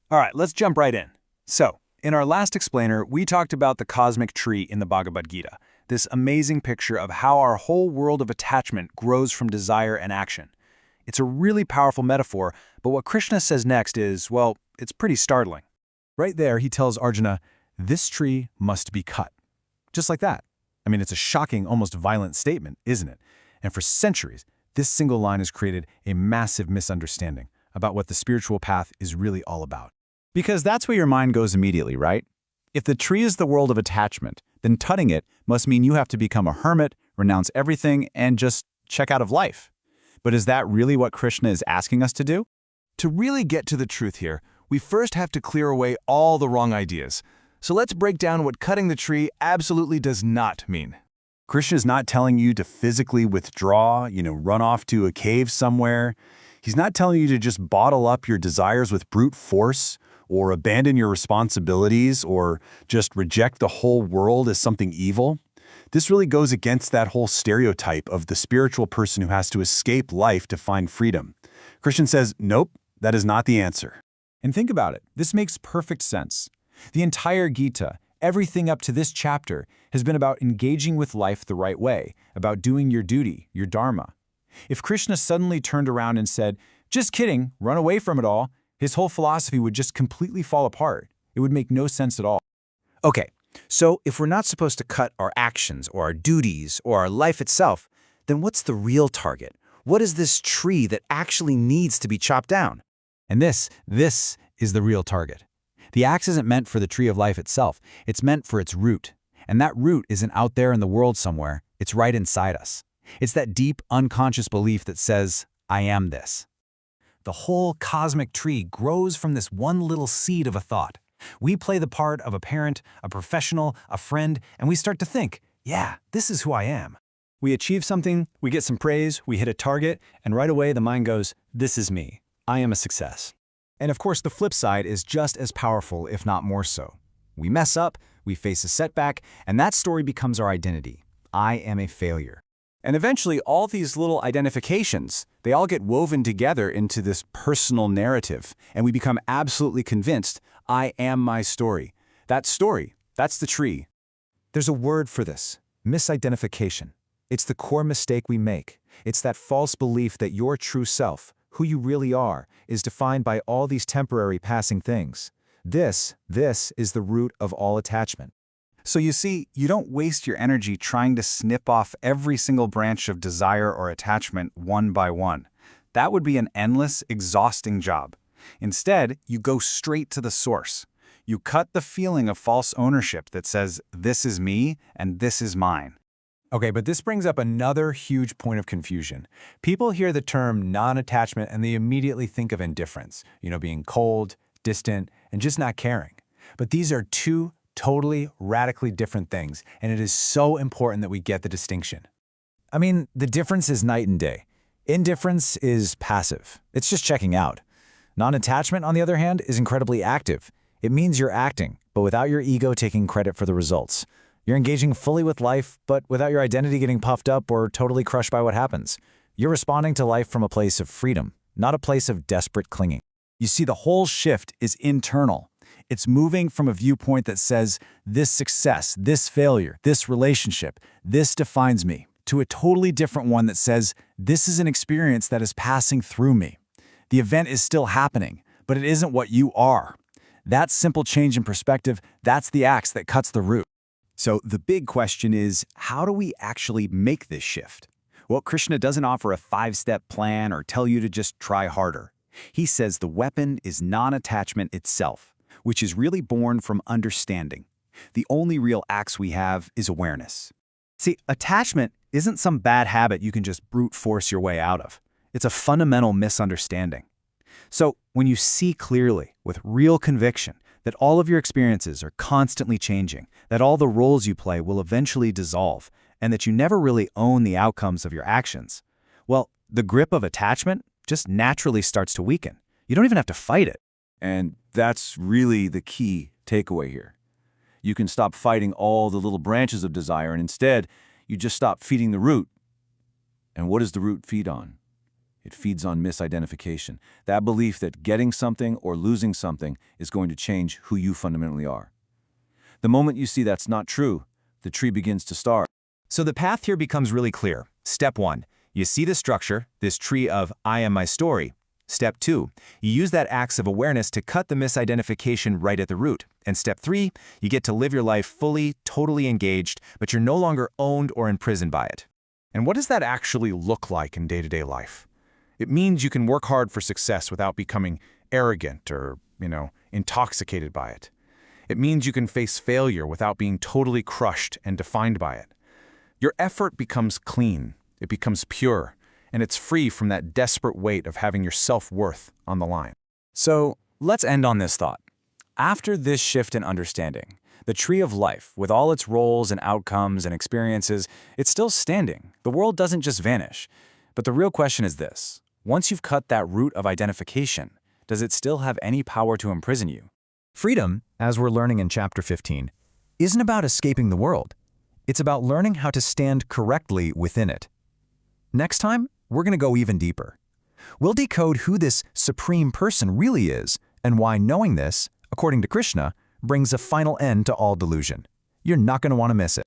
All right, let's jump right in. So, in our last explainer, we talked about the cosmic tree in the Bhagavad Gita, this amazing picture of how our whole world of attachment grows from desire and action. It's a really powerful metaphor, but what Krishna says next is, well, it's pretty startling. Right there, he tells Arjuna, this tree must be cut. Just like that. I mean, it's a shocking, almost violent statement, isn't it? And for centuries, this single line has created a massive misunderstanding about what the spiritual path is really all about. Because that's where your mind goes immediately, right? If the tree is the world of attachment, then cutting it must mean you have to become a hermit, renounce everything, and just check out of life. But is that really what Krishna is asking us to do? To really get to the truth here, we first have to clear away all the wrong ideas. So let's break down what cutting the tree absolutely does not mean. Krishna is not telling you to physically withdraw, run off to a cave somewhere. He's not telling you to just bottle up your desires with brute force, or abandon your responsibilities, or just reject the whole world as something evil. This really goes against that whole stereotype of the spiritual person who has to escape life to find freedom. Krishna says, nope, that is not the answer. And think about it. This makes perfect sense. The entire Gita, everything up to this chapter, has been about engaging with life the right way, about doing your duty, your dharma. If Krishna suddenly turned around and said, just kidding, run away from it all, his whole philosophy would just completely fall apart. It would make no sense at all. Okay, so if we're not supposed to cut our actions or our duties or our life itself, then what's the real target? What is this tree that actually needs to be chopped down? And this is the real target. The axe isn't meant for the tree of life itself. It's meant for its root. And that root isn't out there in the world somewhere. It's right inside us. It's that deep, unconscious belief that says, I am this. The whole cosmic tree grows from this one little seed of a thought. We play the part of a parent, a professional, a friend, and we start to think, yeah, this is who I am. We achieve something, we get some praise, we hit a target, and right away the mind goes, this is me. I am a success. And of course, the flip side is just as powerful, if not more so. We mess up, we face a setback, and that story becomes our identity. I am a failure. And eventually, all these little identifications, they all get woven together into this personal narrative, and we become absolutely convinced, I am my story. That story, that's the tree. There's a word for this, misidentification. It's the core mistake we make. It's that false belief that your true self, who you really are, is defined by all these temporary passing things. This is the root of all attachment. So you see, you don't waste your energy trying to snip off every single branch of desire or attachment one by one. That would be an endless, exhausting job. Instead, you go straight to the source. You cut the feeling of false ownership that says, this is me and this is mine. Okay, but this brings up another huge point of confusion. People hear the term non-attachment and they immediately think of indifference, being cold, distant, and just not caring. But these are two totally, radically different things, and it is so important that we get the distinction. I mean, the difference is night and day. Indifference is passive. It's just checking out. Non-attachment, on the other hand, is incredibly active. It means you're acting, but without your ego taking credit for the results. You're engaging fully with life, but without your identity getting puffed up or totally crushed by what happens. You're responding to life from a place of freedom, not a place of desperate clinging. You see, the whole shift is internal. It's moving from a viewpoint that says, this success, this failure, this relationship, this defines me, to a totally different one that says, this is an experience that is passing through me. The event is still happening, but it isn't what you are. That simple change in perspective, that's the axe that cuts the root. So the big question is, how do we actually make this shift? Well, Krishna doesn't offer a 5-step plan or tell you to just try harder. He says the weapon is non-attachment itself, which is really born from understanding. The only real axe we have is awareness. See, attachment isn't some bad habit you can just brute force your way out of. It's a fundamental misunderstanding. So when you see clearly, with real conviction, that all of your experiences are constantly changing, that all the roles you play will eventually dissolve, and that you never really own the outcomes of your actions, well, the grip of attachment just naturally starts to weaken. You don't even have to fight it. And that's really the key takeaway here. You can stop fighting all the little branches of desire, and instead, you just stop feeding the root. And what does the root feed on? It feeds on misidentification, that belief that getting something or losing something is going to change who you fundamentally are. The moment you see that's not true, the tree begins to starve. So the path here becomes really clear. Step 1, you see the structure, this tree of I am my story. Step 2, you use that axe of awareness to cut the misidentification right at the root. And step 3, you get to live your life fully, totally engaged, but you're no longer owned or imprisoned by it. And what does that actually look like in day-to-day life? It means you can work hard for success without becoming arrogant or, intoxicated by it. It means you can face failure without being totally crushed and defined by it. Your effort becomes clean, it becomes pure, and it's free from that desperate weight of having your self-worth on the line. So let's end on this thought. After this shift in understanding, the tree of life, with all its roles and outcomes and experiences, it's still standing. The world doesn't just vanish. But the real question is this. Once you've cut that root of identification, does it still have any power to imprison you? Freedom, as we're learning in Chapter 15, isn't about escaping the world. It's about learning how to stand correctly within it. Next time, we're going to go even deeper. We'll decode who this supreme person really is and why knowing this, according to Krishna, brings a final end to all delusion. You're not going to want to miss it.